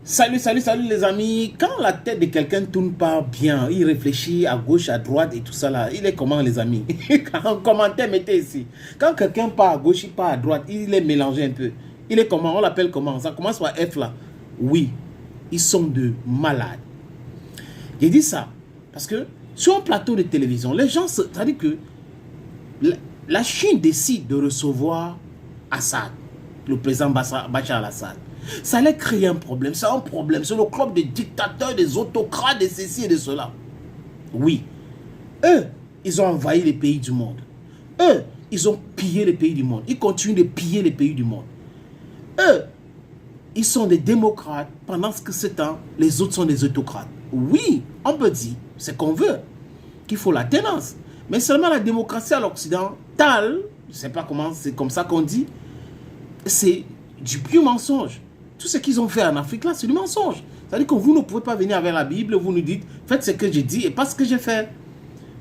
Salut les amis. Quand la tête de quelqu'un tourne pas bien, il réfléchit à gauche, à droite et tout ça là, il est comment les amis? En commentaire, mettez ici. Quand quelqu'un part à gauche, il part à droite, il est mélangé un peu. Il est comment? On l'appelle comment? Ça commence par F là. Oui, ils sont de malades. J'ai dit ça parce que sur un plateau de télévision, les gens, c'est-à-dire que la Chine décide de recevoir Assad, le président Bachar al-Assad. Ça allait créer un problème. C'est un problème. C'est le club des dictateurs, des autocrates, de ceci et de cela. Oui. Eux, ils ont envahi les pays du monde. Eux, ils ont pillé les pays du monde. Ils continuent de piller les pays du monde. Eux, ils sont des démocrates pendant que ce temps, les autres sont des autocrates. Oui, on peut dire, c'est qu'on veut, qu'il faut la tenance. Mais seulement la démocratie à l'Occident, je ne sais pas comment, c'est comme ça qu'on dit, c'est du pur mensonge. Tout ce qu'ils ont fait en Afrique, là, c'est du mensonge. C'est-à-dire que vous ne pouvez pas venir avec la Bible, vous nous dites, faites ce que j'ai dit et pas ce que j'ai fait.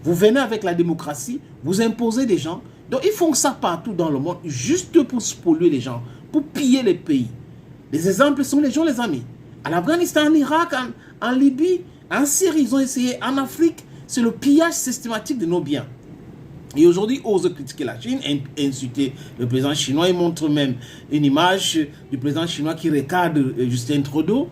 Vous venez avec la démocratie, vous imposez des gens. Donc, ils font ça partout dans le monde, juste pour spolier les gens, pour piller les pays. Les exemples sont les gens, les amis. En Afghanistan, en Irak, en Libye, en Syrie, ils ont essayé. En Afrique, c'est le pillage systématique de nos biens. Et aujourd'hui, ose critiquer la Chine, insulter le président chinois. Il montre même une image du président chinois qui regarde Justin Trudeau.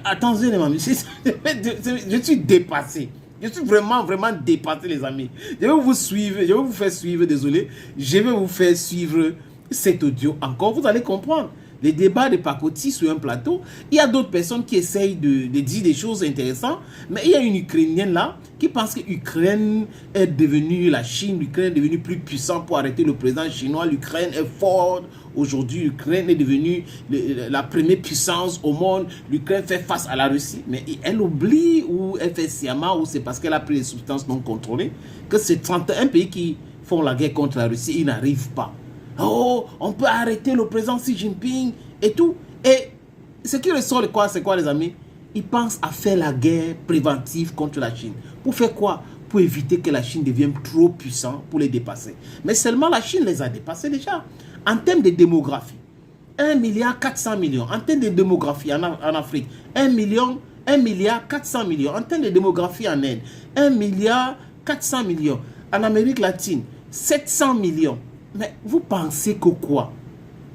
Attendez, les amis, je suis dépassé. Je suis vraiment dépassé, les amis. Je vais vous suivre, je vais vous faire suivre, désolé. Je vais vous faire suivre cet audio encore. Vous allez comprendre. Les débats de pacotille sur un plateau, il y a d'autres personnes qui essayent de dire des choses intéressantes, mais il y a une Ukrainienne là qui pense que l'Ukraine est devenue la Chine, l'Ukraine est devenue plus puissante pour arrêter le président chinois, l'Ukraine est forte. Aujourd'hui, l'Ukraine est devenue la première puissance au monde, l'Ukraine fait face à la Russie, mais elle oublie ou elle fait sciemment ou c'est parce qu'elle a pris des substances non contrôlées que c'est 31 pays qui font la guerre contre la Russie, ils n'arrivent pas. Oh, on peut arrêter le président Xi Jinping et tout. Et ce qui ressort de quoi, c'est quoi les amis? Ils pensent à faire la guerre préventive contre la Chine. Pour faire quoi? Pour éviter que la Chine devienne trop puissante pour les dépasser. Mais seulement la Chine les a dépassés déjà. En termes de démographie, 1,4 milliard. En termes de démographie en Afrique, 1 milliard 400 millions. En termes de démographie en Inde, 1,4 milliard. En Amérique latine, 700 millions. Mais vous pensez que quoi?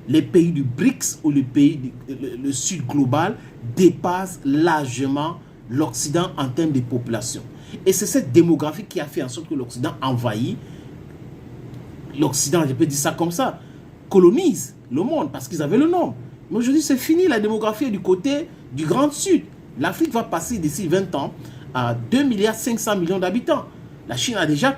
Les pays du BRICS ou le Sud global dépassent largement l'Occident en termes de population. Et c'est cette démographie qui a fait en sorte que l'Occident envahit. L'Occident, je peux dire ça comme ça, colonise le monde parce qu'ils avaient le nom. Mais aujourd'hui, c'est fini, la démographie est du côté du Grand Sud. L'Afrique va passer d'ici 20 ans à 2,5 milliards d'habitants. La Chine a déjà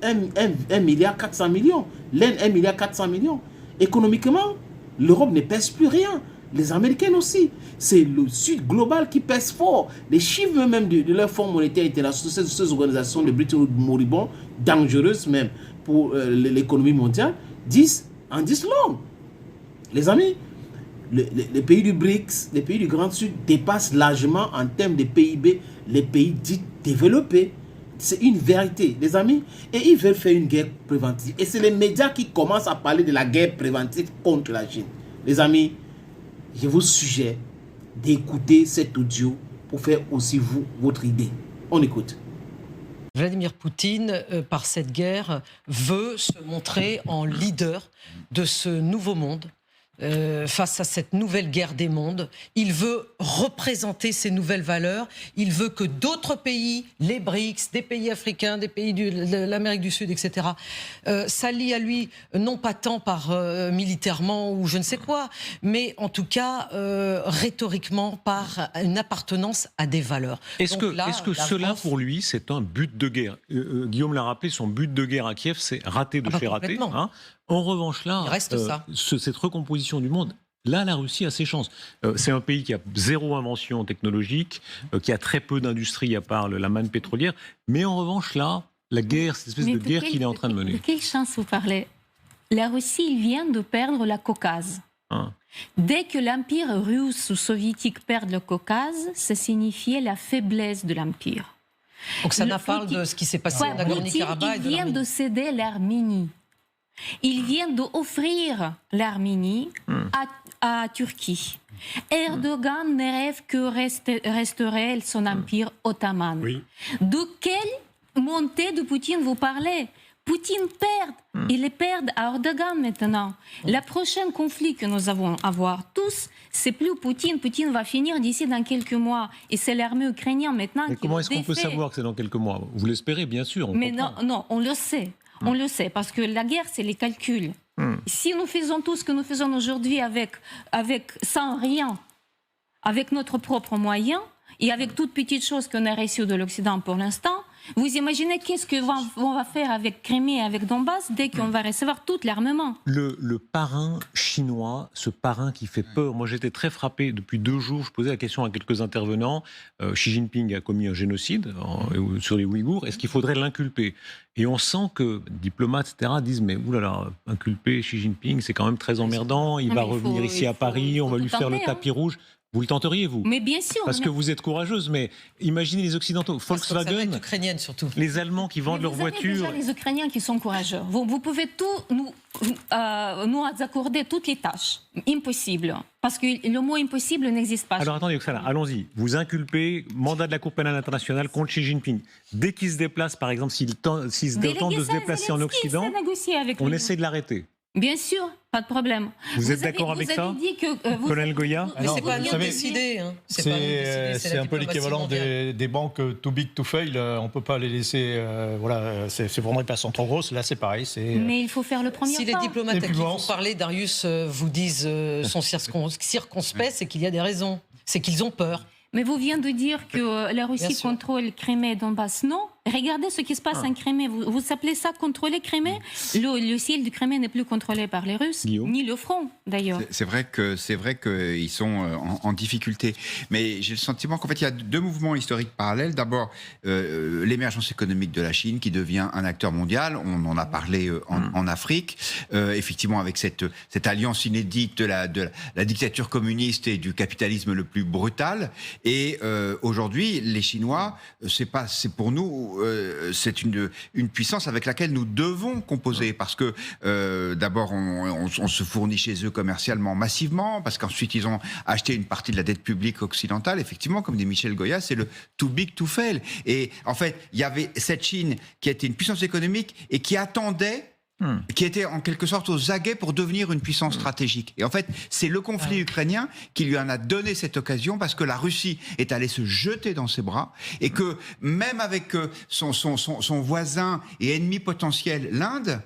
1,4 milliard, l'Inde 1,4 milliard. Économiquement, l'Europe ne pèse plus rien. Les Américains aussi. C'est le Sud global qui pèse fort. Les chiffres même de leur Fonds monétaire international, ces organisations de Bretton Woods moribonds, dangereuses même pour l'économie mondiale, en disent long. Les amis, les pays du BRICS, les pays du Grand Sud dépassent largement en termes de PIB les pays dits développés. C'est une vérité, les amis. Et ils veulent faire une guerre préventive. Et c'est les médias qui commencent à parler de la guerre préventive contre la Chine. Les amis, je vous suggère d'écouter cet audio pour faire aussi vous, votre idée. On écoute. Vladimir Poutine, par cette guerre, veut se montrer en leader de ce nouveau monde. Face à cette nouvelle guerre des mondes, il veut représenter ces nouvelles valeurs, il veut que d'autres pays, les BRICS, des pays africains, des pays de l'Amérique du Sud, etc., s'allient à lui, non pas tant par militairement ou je ne sais quoi, mais en tout cas rhétoriquement par une appartenance à des valeurs. Est-ce que cela, France... pour lui, c'est un but de guerre? Guillaume l'a rappelé, son but de guerre à Kiev, c'est raté de chez raté. Hein. En revanche, là, cette recomposition du monde, là, la Russie a ses chances. C'est un pays qui a zéro invention technologique, qui a très peu d'industrie à part la manne pétrolière. Mais en revanche, là, la guerre, cette espèce de guerre qu'il est en train de mener. De quelle chance vous parlez? La Russie vient de perdre la Caucase. Dès que l'empire russe ou soviétique perd le Caucase, ça signifiait la faiblesse de l'empire. Donc ça parle de ce qui s'est passé à Nagorno-Karabakh. Ils viennent de céder l'Arménie. Ils viennent d'offrir l'Arménie à Turquie. Erdogan ne rêve que resterait son empire ottoman. Oui. De quelle montée de Poutine vous parlez? Poutine perd. Il perd à Erdogan maintenant. Le prochain conflit que nous allons avoir tous, c'est plus Poutine. Poutine va finir d'ici dans quelques mois. Et c'est l'armée ukrainienne maintenant qui comment est-ce qu'on peut savoir que c'est dans quelques mois? Vous l'espérez, bien sûr. Mais non, on le sait. On le sait, parce que la guerre, c'est les calculs. Si nous faisons tout ce que nous faisons aujourd'hui sans rien, avec notre propre moyen, et avec toutes petites choses qu'on a reçues de l'Occident pour l'instant, vous imaginez qu'est-ce qu'on va faire avec Crimée et avec Donbass dès qu'on va recevoir tout l'armement? Le parrain chinois, ce parrain qui fait peur. Moi, j'étais très frappé depuis 2 jours. Je posais la question à quelques intervenants. Xi Jinping a commis un génocide sur les Ouïghours. Est-ce qu'il faudrait l'inculper? Et on sent que diplomates, etc., disent mais oulala, inculper Xi Jinping, c'est quand même très emmerdant. Il va revenir ici à Paris, on va lui faire le tapis rouge. Vous le tenteriez, vous? Mais bien sûr. Parce que vous êtes courageuse, mais imaginez les Occidentaux. Volkswagen, ukrainienne surtout. Les Allemands qui vendent leurs voitures. Déjà les Ukrainiens qui sont courageux. Vous pouvez nous accorder toutes les tâches. Impossible. Parce que le mot impossible n'existe pas. Alors attendez, Oksana, allons-y. Vous inculpez mandat de la Cour pénale internationale contre Xi Jinping. Dès qu'il se déplace, par exemple, s'il tente de se déplacer en Occident, on essaie de l'arrêter. Bien sûr, pas de problème. Vous êtes d'accord avec ça, Colonel Goya? Mais c'est pas nous décider. C'est un peu l'équivalent des banques too big to fail. On ne peut pas les laisser. C'est vraiment des personnes trop grosses. Là, c'est pareil. Mais il faut faire le premier pas. Si les diplomates à qui vous parlez, Darius, vous disent sont circonspects, c'est qu'il y a des raisons. C'est qu'ils ont peur. Mais vous venez de dire que la Russie contrôle Crimée et Donbass. Non. Regardez ce qui se passe en Crimée. Vous appelez ça contrôler Crimée? Le ciel du Crimée n'est plus contrôlé par les Russes, ni le front d'ailleurs. C'est vrai qu'ils sont en difficulté. Mais j'ai le sentiment qu'en fait, il y a 2 mouvements historiques parallèles. D'abord, l'émergence économique de la Chine qui devient un acteur mondial. On en a parlé en Afrique. Effectivement, avec cette alliance inédite de la dictature communiste et du capitalisme le plus brutal. Et aujourd'hui, les Chinois, c'est pour nous... c'est une puissance avec laquelle nous devons composer parce que d'abord on se fournit chez eux commercialement massivement, parce qu'ensuite ils ont acheté une partie de la dette publique occidentale. Effectivement, comme dit Michel Goya, c'est le too big to fail. Et en fait, il y avait cette Chine qui était une puissance économique et qui attendait, qui était en quelque sorte aux aguets pour devenir une puissance stratégique. Et en fait, c'est le conflit ukrainien qui lui en a donné cette occasion, parce que la Russie est allée se jeter dans ses bras, et que même avec son voisin et ennemi potentiel, l'Inde,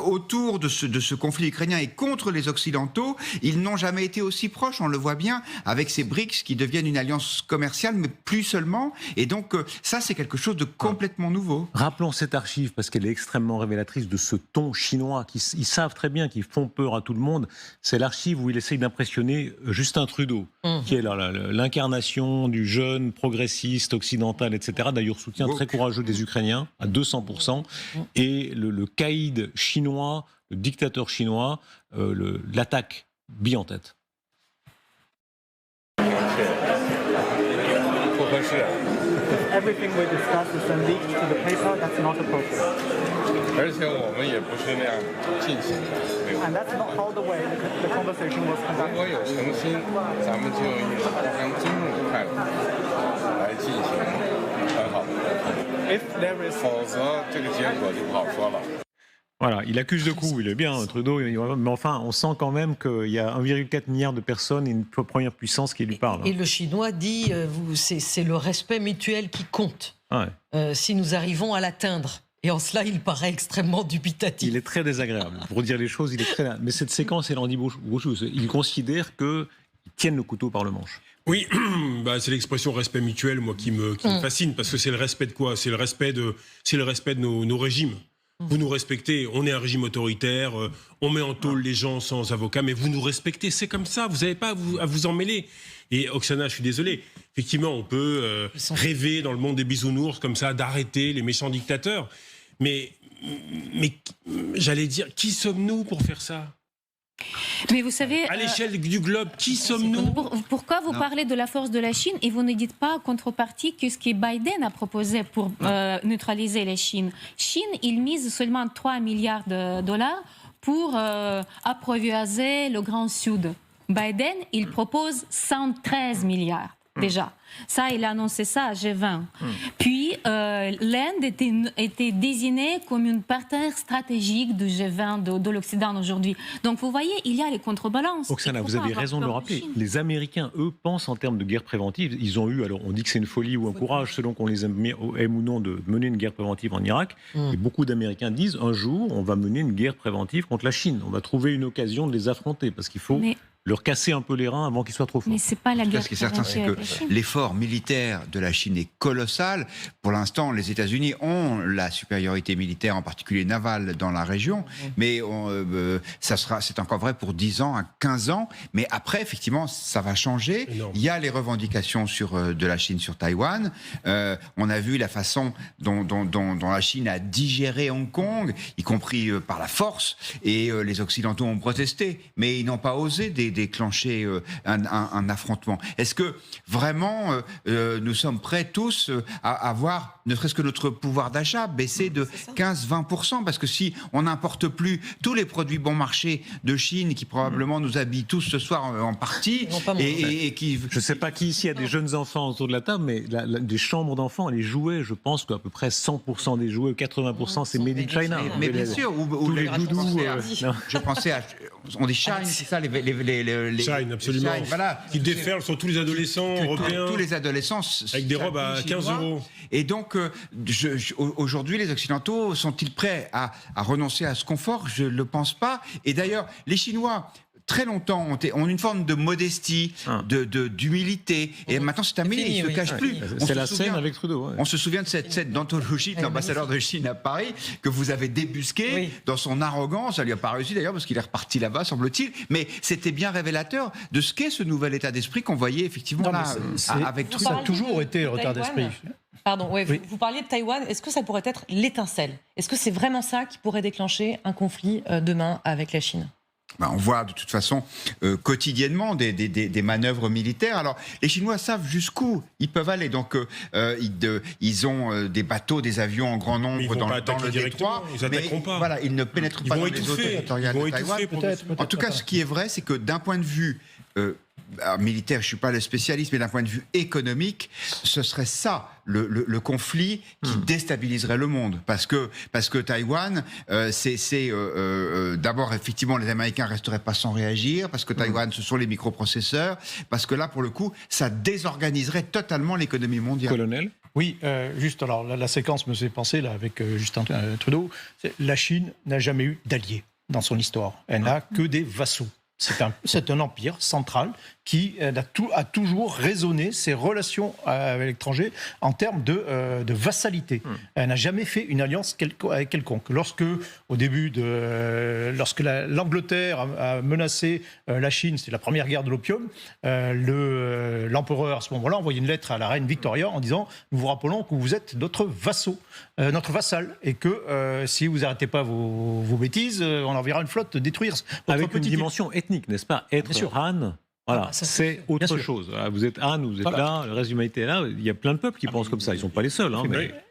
autour de ce conflit ukrainien et contre les Occidentaux, ils n'ont jamais été aussi proches. On le voit bien avec ces BRICS qui deviennent une alliance commerciale, mais plus seulement. Et donc, ça, c'est quelque chose de complètement nouveau. Rappelons cette archive, parce qu'elle est extrêmement révélatrice de ce ton chinois. Ils savent très bien qu'ils font peur à tout le monde. C'est l'archive où il essaye d'impressionner Justin Trudeau, qui est l'incarnation du jeune progressiste occidental, etc. D'ailleurs, soutien très courageux des Ukrainiens, à 200%. Et le caïd chinois, le dictateur chinois, l'attaque bille en tête. Everything we discuss is leaked to the paper. That's not appropriate. And that's not how the way the conversation was conducted. If there is... Voilà, il accuse de coup, il est bien, Trudeau, mais enfin, on sent quand même qu'il y a 1,4 milliard de personnes et une première puissance qui lui parle. Et le Chinois dit, c'est le respect mutuel qui compte, si nous arrivons à l'atteindre. Et en cela, il paraît extrêmement dubitatif. Il est très désagréable. Pour dire les choses, il est très... Mais cette séquence, elle en dit beaucoup. Il considère qu'ils tiennent le couteau par le manche. Oui, c'est l'expression respect mutuel, moi, qui me fascine, parce que c'est le respect de quoi? C'est le respect de nos régimes. Vous nous respectez, on est un régime autoritaire, on met en tôle les gens sans avocat, mais vous nous respectez, c'est comme ça, vous n'avez pas à vous en mêler. Et Oksana, je suis désolé, effectivement, on peut rêver dans le monde des bisounours, comme ça, d'arrêter les méchants dictateurs, mais j'allais dire, qui sommes-nous pour faire ça? Mais vous savez... À l'échelle du globe, qui sommes-nous? Pourquoi vous parlez de la force de la Chine et vous ne dites pas en contrepartie que ce que Biden a proposé pour neutraliser la Chine? Chine, il mise seulement 3 milliards de dollars pour approvisionner le Grand Sud. Biden, il propose 113 milliards. Déjà. Ça, il a annoncé ça à G20. Puis, l'Inde était désignée comme une partenaire stratégique du G20 de l'Occident aujourd'hui. Donc, vous voyez, il y a les contrebalances. Oksana, vous avez raison de le rappeler. Les Américains, eux, pensent en termes de guerre préventive. Ils ont eu, alors on dit que c'est une folie ou un courage, selon qu'on les aime ou non, de mener une guerre préventive en Irak. Et beaucoup d'Américains disent, un jour, on va mener une guerre préventive contre la Chine. On va trouver une occasion de les affronter, parce qu'il faut... leur casser un peu les reins avant qu'ils soient trop forts. Mais c'est pas la guerre. Ce qui est certain, c'est que l'effort militaire de la Chine est colossal. Pour l'instant, les États-Unis ont la supériorité militaire, en particulier navale, dans la région. Mais c'est encore vrai pour 10 ans à 15 ans. Mais après, effectivement, ça va changer. Énorme. Il y a les revendications de la Chine sur Taïwan. On a vu la façon dont la Chine a digéré Hong Kong, y compris par la force. Et les Occidentaux ont protesté. Mais ils n'ont pas osé déclencher un affrontement. Est-ce que vraiment nous sommes prêts tous à avoir, ne serait-ce que notre pouvoir d'achat, baisser de 15-20%? Parce que si on n'importe plus tous les produits bon marché de Chine qui probablement nous habillent tous ce soir en partie, et qui... Je ne sais pas qui ici a des jeunes enfants autour de la table, mais des chambres d'enfants, les jouets, je pense qu'à peu près 100% des jouets, 80% c'est made in China. Mais bien sûr, ou les doudous. Je pensais à... On dit Shine, c'est ça, les Shine, absolument. Shine, voilà. Qui déferlent sur tous les adolescents européens. Tous les adolescents. Avec des robes à 15 €. Et donc, aujourd'hui, les Occidentaux sont-ils prêts à renoncer à ce confort? Je ne le pense pas. Et d'ailleurs, les Chinois... très longtemps, ont une forme de modestie, d'humilité. Et maintenant, c'est terminé, ils ne se cachent plus. C'est la scène avec Trudeau. Ouais. On se souvient de cette scène d'anthologie de l'ambassadeur de Chine à Paris, que vous avez débusqué dans son arrogance. Ça lui a pas réussi d'ailleurs, parce qu'il est reparti là-bas, semble-t-il. Mais c'était bien révélateur de ce qu'est ce nouvel état d'esprit qu'on voyait effectivement là, avec Trudeau. Ça a toujours été le retard d'esprit. Pardon, vous parliez de Taïwan. Est-ce que ça pourrait être l'étincelle? Est-ce que c'est vraiment ça qui pourrait déclencher un conflit demain avec la Chine? On voit de toute façon quotidiennement des manœuvres militaires. Alors, les Chinois savent jusqu'où ils peuvent aller. Donc, ils ont des bateaux, des avions en grand nombre dans le détroit. Ils n'attaqueront pas. Voilà, ils ne pénètrent pas dans les eaux territoriales de Taïwan. En tout cas, ce qui est vrai, c'est que d'un point de vue militaire, je ne suis pas le spécialiste, mais d'un point de vue économique, ce serait ça le conflit qui déstabiliserait le monde. Parce que Taïwan, d'abord, effectivement, les Américains ne resteraient pas sans réagir, parce que Taïwan, ce sont les microprocesseurs, parce que là, pour le coup, ça désorganiserait totalement l'économie mondiale. Colonel ? Oui, juste, alors la séquence me fait penser, là, avec Justin Trudeau, la Chine n'a jamais eu d'alliés dans son histoire. Elle n'a que des vassaux. C'est un empire central qui a toujours raisonné ses relations avec l'étranger en termes de vassalité. Elle n'a jamais fait une alliance quelconque. Lorsque l'Angleterre a menacé la Chine, c'était la première guerre de l'opium, l'empereur à ce moment-là a envoyé une lettre à la reine Victoria en disant « Nous vous rappelons que vous êtes notre vassal, et que si vous n'arrêtez pas vos bêtises, on enverra une flotte détruire votre avec une dimension ethnique, n'est-ce pas? Être Han, voilà, c'est autre chose. Vous êtes Han, vous êtes là, le reste de l'humanité est là. Il y a plein de peuples qui pensent comme ça. Ils ne sont pas les seuls.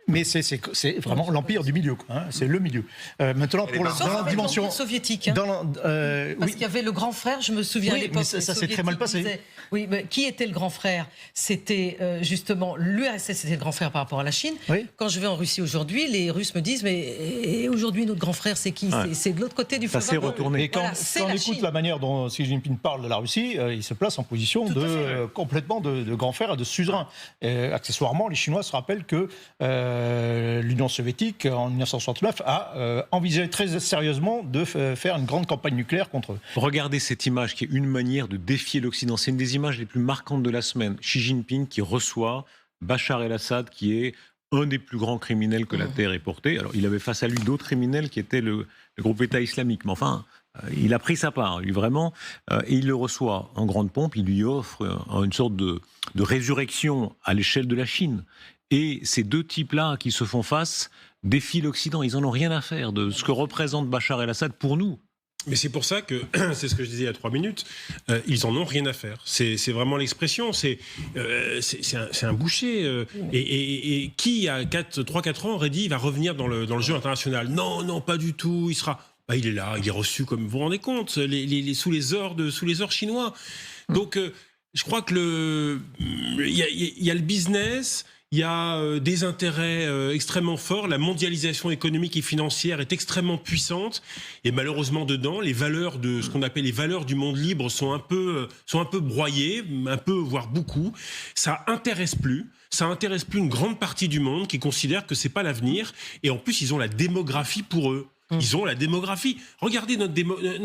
Mais c'est vraiment l'empire du milieu. C'est le milieu. Maintenant, pour la dimension soviétique. Parce qu'il y avait le grand frère, je me souviens à l'époque. Ça s'est très mal passé. Oui, mais qui était le grand frère? C'était justement l'URSS, c'était le grand frère par rapport à la Chine. Oui. Quand je vais en Russie aujourd'hui, les Russes me disent mais aujourd'hui notre grand frère c'est qui? C'est de l'autre côté du fleuve. Ça s'est retourné. Et quand on écoute la manière dont Xi Jinping parle de la Russie, il se place en position complètement de grand frère et de suzerain. Accessoirement, les Chinois se rappellent que l'Union soviétique, en 1969, a envisagé très sérieusement de faire une grande campagne nucléaire contre eux. Regardez cette image qui est une manière de défier l'Occident. C'est une des images les plus marquantes de la semaine. Xi Jinping qui reçoit Bachar el-Assad, qui est un des plus grands criminels que la Terre ait porté. Alors, il avait face à lui d'autres criminels qui étaient le groupe État islamique. Mais enfin, il a pris sa part, lui, vraiment. Et il le reçoit en grande pompe. Il lui offre une sorte de résurrection à l'échelle de la Chine. Et ces deux types-là qui se font face défient l'Occident. Ils n'en ont rien à faire de ce que représente Bachar el-Assad pour nous. Mais c'est pour ça que, c'est ce que je disais il y a 3 minutes, ils en ont rien à faire. C'est vraiment l'expression. C'est un boucher. Et qui, il y a 3-4 ans, aurait dit il va revenir dans le jeu international? Non, pas du tout. Il est là, il est reçu comme vous vous rendez compte, sous les ors chinois. Donc, je crois que il y a le business. Il y a des intérêts extrêmement forts. La mondialisation économique et financière est extrêmement puissante. Et malheureusement, dedans, les valeurs de ce qu'on appelle les valeurs du monde libre sont un peu broyées, voire beaucoup. Ça intéresse plus une grande partie du monde qui considère que c'est pas l'avenir. Et en plus, ils ont la démographie pour eux. Ils ont la démographie. Regardez notre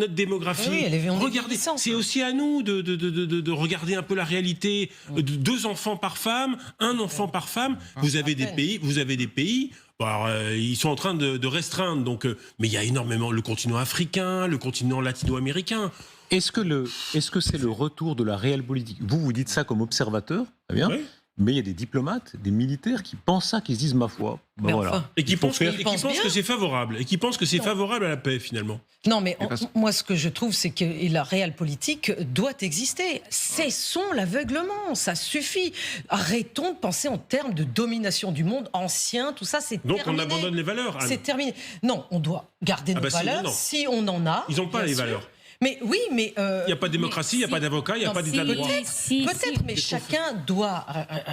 démographie. Oui, regardez, c'est aussi à nous de regarder un peu la réalité. 2 enfants par femme, 1 enfant par femme. Vous avez des pays. Ils sont en train de restreindre. Donc, mais il y a énormément le continent africain, le continent latino-américain. Est-ce que c'est le retour de la réelle politique? Vous dites ça comme observateur, très bien. Oui. Mais il y a des diplomates, des militaires qui pensent ça, qui se disent ma foi. Voilà. Et qui pensent que c'est favorable. Et qui pensent que c'est favorable à la paix, finalement. Non, mais moi, ce que je trouve, c'est que la réelle politique doit exister. Cessons l'aveuglement, ça suffit. Arrêtons de penser en termes de domination du monde ancien, tout ça, c'est terminé. Donc on abandonne les valeurs, Anne. C'est terminé. Non, on doit garder nos valeurs, si on en a. Ils n'ont pas les valeurs. Mais oui, mais... il n'y a pas de démocratie, il n'y a pas d'avocat, il n'y a pas d'état de droit. Peut-être, mais chacun doit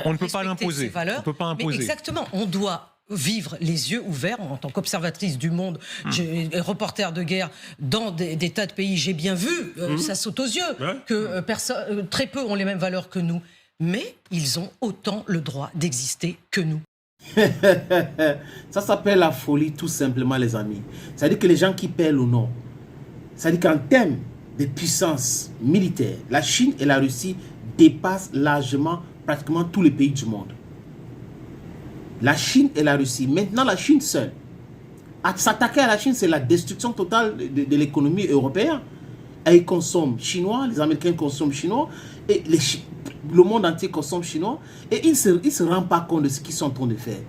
on ne peut pas l'imposer. Ses valeurs. On ne peut pas imposer. Mais exactement, on doit vivre les yeux ouverts en tant qu'observatrice du monde, reporter de guerre dans des tas de pays. J'ai bien vu, ça saute aux yeux, que très peu ont les mêmes valeurs que nous. Mais ils ont autant le droit d'exister que nous. Ça s'appelle la folie, tout simplement, les amis. C'est-à-dire que les gens qui paient ou non, c'est-à-dire qu'en termes de puissance militaire, la Chine et la Russie dépassent largement pratiquement tous les pays du monde. La Chine et la Russie. Maintenant, la Chine seule. S'attaquer à la Chine, c'est la destruction totale de l'économie européenne. Ils consomment chinois, les Américains consomment chinois, et le monde entier consomme chinois, et ils ne se rendent pas compte de ce qu'ils sont en train de faire.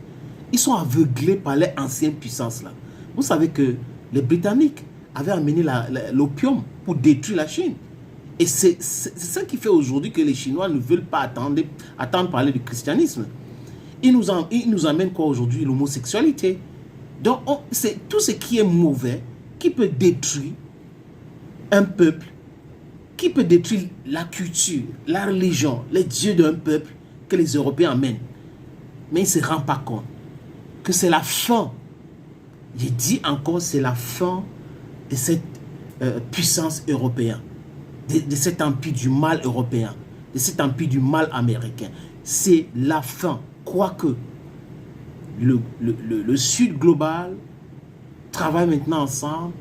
Ils sont aveuglés par les anciennes puissances là. Vous savez que les Britanniques avaient amené l'opium pour détruire la Chine. Et c'est ça qui fait aujourd'hui que les Chinois ne veulent pas attendre parler du christianisme. Ils nous amènent quoi aujourd'hui? L'homosexualité. Donc, c'est tout ce qui est mauvais, qui peut détruire un peuple, qui peut détruire la culture, la religion, les dieux d'un peuple que les Européens amènent. Mais ils ne se rendent pas compte que c'est la fin. Je dis encore, c'est la fin de cette puissance européenne, de cet empire du mal européen, de cet empire du mal américain. C'est la fin. Quoique le Sud global travaille maintenant ensemble,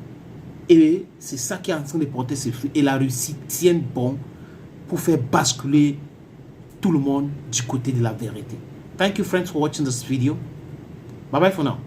et c'est ça qui est en train de porter ses fruits. Et la Russie tient bon pour faire basculer tout le monde du côté de la vérité. Thank you friends for watching this video. Bye bye for now.